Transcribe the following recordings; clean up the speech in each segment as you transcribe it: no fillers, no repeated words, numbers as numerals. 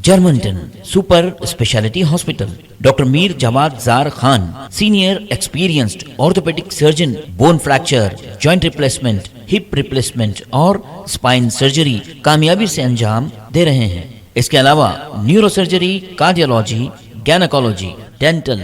جرمنٹن super speciality hospital, doctor Mir Jawad Zar Khan, senior experienced orthopaedic surgeon, bone fracture, joint replacement, hip replacement اور spine surgery کامیابی سے انجام دے رہے ہیں۔ اس کے علاوہ neuro surgery, cardiology, gynaecology, dental,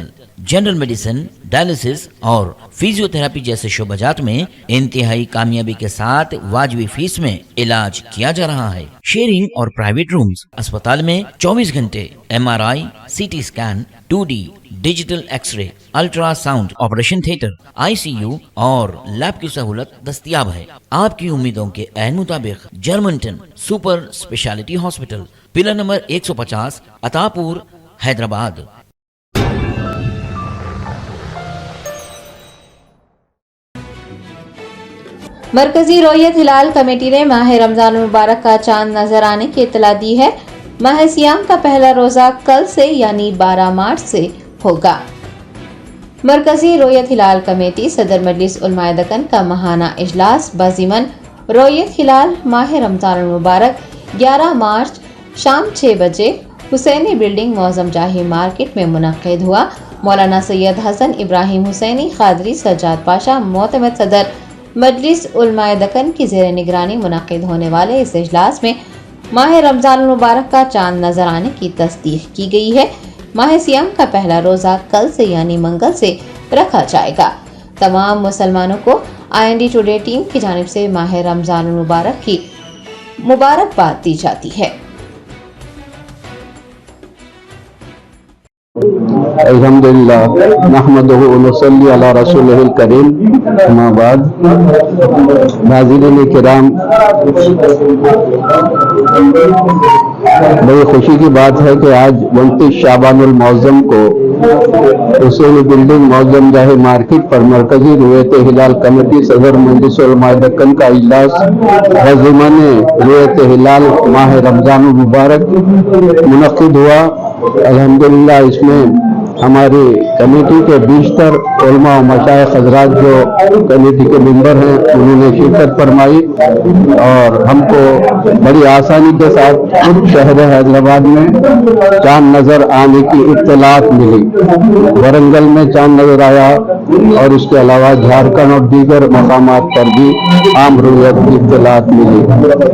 general medicine, dialysis اور فزیو تھراپی جیسے شعبات میں انتہائی کامیابی کے ساتھ واجبی فیس میں علاج کیا جا رہا ہے۔ شیئرنگ اور پرائیویٹ رومز، اسپتال میں 24 گھنٹے MRI، CT scan, 2D digital X ray, ultra sound, operation theatre, ICU اور لیب کی سہولت دستیاب ہے۔ آپ کی امیدوں کے عین مطابق جرمنٹن super speciality hospital, pillar number 150، Attapur, Hyderabad. مرکزی رویت ہلال کمیٹی نے ماہ رمضان المبارک کا چاند نظر آنے کی اطلاع دی ہے۔ ماہ سیام کا پہلا روزہ کل سے یعنی 12 مارچ سے ہوگا۔ مرکزی رویت ہلال کمیٹی صدر مجلس علماء دکن کا ماہانہ اجلاس بضمن رویت ہلال ماہ رمضان المبارک 11 مارچ شام 6 بجے حسینی بلڈنگ معظم جاہی مارکیٹ میں منعقد ہوا۔ مولانا سید حسن ابراہیم حسینی قادری سجاد پاشا معتمد صدر مجلس علماء دکن کی زیر نگرانی منعقد ہونے والے اس اجلاس میں ماہ رمضان المبارک کا چاند نظر آنے کی تصدیق کی گئی ہے۔ ماہ سیام کا پہلا روزہ کل سے یعنی منگل سے رکھا جائے گا۔ تمام مسلمانوں کو IND ٹوڈے ٹیم کی جانب سے ماہ رمضان المبارک کی مبارکباد دی جاتی ہے۔ الحمدللہ نحمدہ ونصلی علی رسولہ الکریم، اما بعد۔ ناظرین کرام، بڑی خوشی کی بات ہے کہ آج 29 شعبان المعظم کو حسینی بلڈنگ معظم جاہی مارکیٹ پر مرکزی رویت ہلال کمیٹی صدر مجلس علماء دکن کا اجلاس بضمن رویت ہلال ماہ رمضان المبارک منعقد ہوا۔ الحمدللہ اس میں ہماری کمیٹی کے بیشتر علماء و مشائخ حضرات جو کمیٹی کے ممبر ہیں انہوں نے شرکت فرمائی اور ہم کو بڑی آسانی کے ساتھ خود شہر حیدرآباد میں چاند نظر آنے کی اطلاعات ملی۔ ورنگل میں چاند نظر آیا اور اس کے علاوہ جھارکھنڈ اور دیگر مقامات پر بھی عام رویت کی اطلاعات ملی۔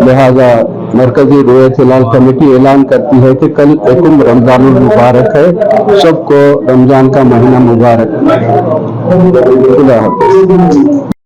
لہذا مرکزی رویت ہلال کمیٹی اعلان کرتی ہے کہ کل یکم رمضان المبارک ہے، سب کو رمضان کا مہینہ مبارک۔ خدا حافظ۔